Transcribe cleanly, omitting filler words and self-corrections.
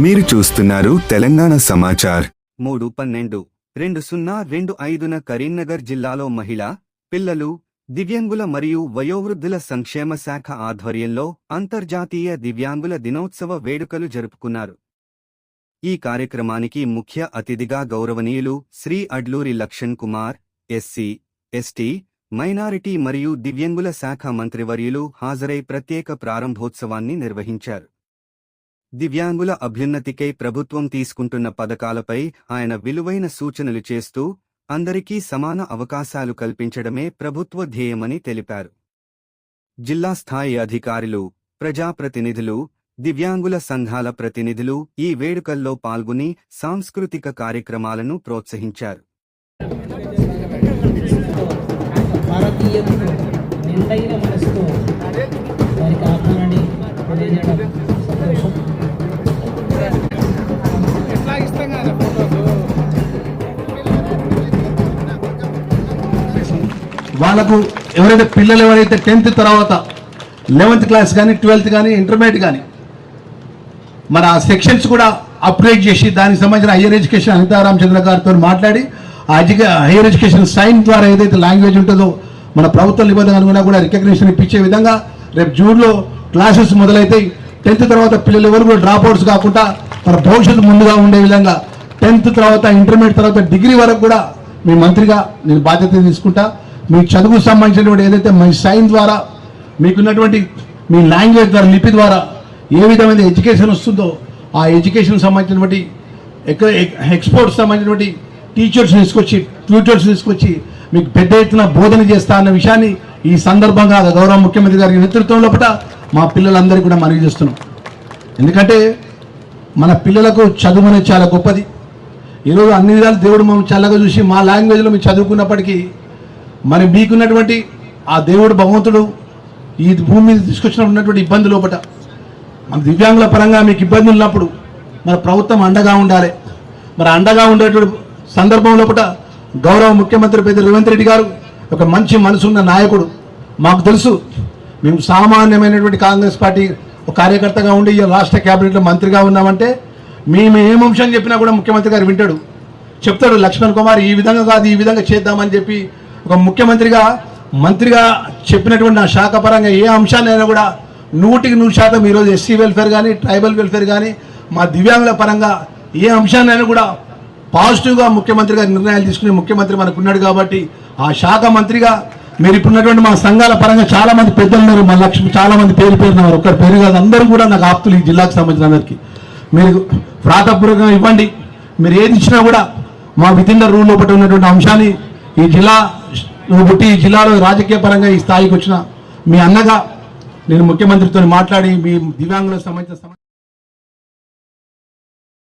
మీరు చూస్తున్నారు తెలంగాణ సమాచార్ 3/12/2025న కరీంనగర్ జిల్లాలో మహిళా, పిల్లలు, దివ్యాంగుల మరియు వయోవృద్ధుల సంక్షేమ శాఖ ఆధ్వర్యంలో అంతర్జాతీయ దివ్యాంగుల దినోత్సవ వేడుకలు జరుపుకున్నారు. ఈ కార్యక్రమానికి ముఖ్య అతిథిగా గౌరవనీయులు Shri Adluri Lakshman Kumar, SC, ST, minority మరియు దివ్యాంగుల శాఖ మంత్రివర్యులు హాజరై ప్రత్యేక ప్రారంభోత్సవాన్ని నిర్వహించారు. దివ్యాంగుల అభ్యున్నతికై ప్రభుత్వం తీసుకుంటున్న పథకాలపై ఆయన విలువైన సూచనలు చేస్తూ అందరికీ సమాన అవకాశాలు కల్పించడమే ప్రభుత్వ ధ్యేయమని తెలిపారు. జిల్లా స్థాయి అధికారులు, ప్రజాప్రతినిధులు, దివ్యాంగుల సంఘాల ప్రతినిధులు ఈ వేడుకల్లో పాల్గొని సాంస్కృతిక కార్యక్రమాలను ప్రోత్సహించారు. వాళ్ళకు ఎవరైతే పిల్లలు ఎవరైతే 10th తర్వాత 11th క్లాస్ కానీ 12th కానీ ఇంటర్మీడియట్ కానీ మన ఆ సెక్షన్స్ కూడా అప్గ్రేడ్ చేసి దానికి సంబంధించిన హైయర్ ఎడ్యుకేషన్ అనితా రామచంద్ర గారితో మాట్లాడి ఆ హైయర్ ఎడ్యుకేషన్ సైన్ ద్వారా ఏదైతే లాంగ్వేజ్ ఉంటుందో మన ప్రభుత్వ నిబంధన అనుగుణంగా కూడా రికగ్నిషన్ ఇప్పించే విధంగా రేపు జూన్లో క్లాసెస్ మొదలైతాయి. 10th తర్వాత పిల్లలు ఎవరు కూడా డ్రాప్ అవుట్స్ కాకుండా మన భవిష్యత్తు ముందుగా ఉండే విధంగా 10th తర్వాత ఇంటర్మీడియట్ తర్వాత డిగ్రీ వరకు కూడా మీ మంత్రిగా నేను బాధ్యత తీసుకుంటా. మీ చదువుకు సంబంధించినటువంటి ఏదైతే మీ సైన్ ద్వారా మీకున్నటువంటి మీ లాంగ్వేజ్ ద్వారా లిపి ద్వారా ఏ విధమైన ఎడ్యుకేషన్ వస్తుందో ఆ ఎడ్యుకేషన్ సంబంధించినటువంటి ఎక్స్పోర్ట్స్ సంబంధించినటువంటి టీచర్స్ తీసుకొచ్చి ట్యూటర్స్ తీసుకొచ్చి మీకు పెద్ద ఎత్తున బోధన చేస్తా అన్న విషయాన్ని ఈ సందర్భంగా గౌరవ ముఖ్యమంత్రి గారి నేతృత్వంలో మా పిల్లలందరికీ కూడా మనవి చేస్తున్నాం. ఎందుకంటే మన పిల్లలకు చదువు అనేది చాలా గొప్పది. ఈరోజు అన్ని విధాలు దేవుడు మమ్మల్ని చల్లగా చూసి మా లాంగ్వేజ్లో మీరు చదువుకున్నప్పటికీ మరి మీకున్నటువంటి ఆ దేవుడు భగవంతుడు ఈ భూమి మీద తీసుకొచ్చినటువంటి ఇబ్బంది లోపల మన దివ్యాంగుల పరంగా మీకు ఇబ్బంది ఉన్నప్పుడు మన ప్రభుత్వం అండగా ఉండాలి. మరి అండగా ఉండేటువంటి సందర్భం లోపల గౌరవ ముఖ్యమంత్రి పెద్ద రేవంత్ రెడ్డి గారు ఒక మంచి మనసున్న నాయకుడు. మాకు తెలుసు మేము సామాన్యమైనటువంటి కాంగ్రెస్ పార్టీ ఒక కార్యకర్తగా ఉండి ఈ రాష్ట్ర క్యాబినెట్లో మంత్రిగా ఉన్నామంటే మేము ఏం అంశం చెప్పినా కూడా ముఖ్యమంత్రి గారు వింటాడు, చెప్తాడు లక్ష్మణ్ కుమార్ ఈ విధంగా కాదు ఈ విధంగా చేద్దామని చెప్పి ఒక ముఖ్యమంత్రిగా మంత్రిగా చెప్పినటువంటి ఆ శాఖ పరంగా ఏ అంశాన్నైనా కూడా 100% ఈరోజు ఎస్సీ వెల్ఫేర్ కానీ ట్రైబల్ వెల్ఫేర్ కానీ మా దివ్యాంగుల పరంగా ఏ అంశాన్నైనా కూడా పాజిటివ్గా ముఖ్యమంత్రి గారు నిర్ణయాలు తీసుకునే ముఖ్యమంత్రి మనకు ఉన్నాడు. కాబట్టి ఆ శాఖ మంత్రిగా మీరు ఇప్పుడున్నటువంటి మా సంఘాల పరంగా చాలా మంది పెద్దలు ఉన్నారు, మా లక్ష్మి చాలా మంది పేరున్నారు, ఒక్కరి పేరు కాదు అందరూ కూడా నాకు ఆప్తులు ఈ జిల్లాకు సంబంధించిన అందరికీ మీరు ప్రాతపూర్వకంగా ఇవ్వండి. మీరు ఏది ఇచ్చినా కూడా మా వితిన్ ద రూల్ లోపల ఉన్నటువంటి అంశాన్ని ఈ జిల్లా పుట్టి ఈ జిల్లాలో రాజకీయ పరంగా ఈ స్థాయికి వచ్చిన మీ అన్నగా నేను ముఖ్యమంత్రితో మాట్లాడి మీ దివ్యాంగులకు సంబంధించిన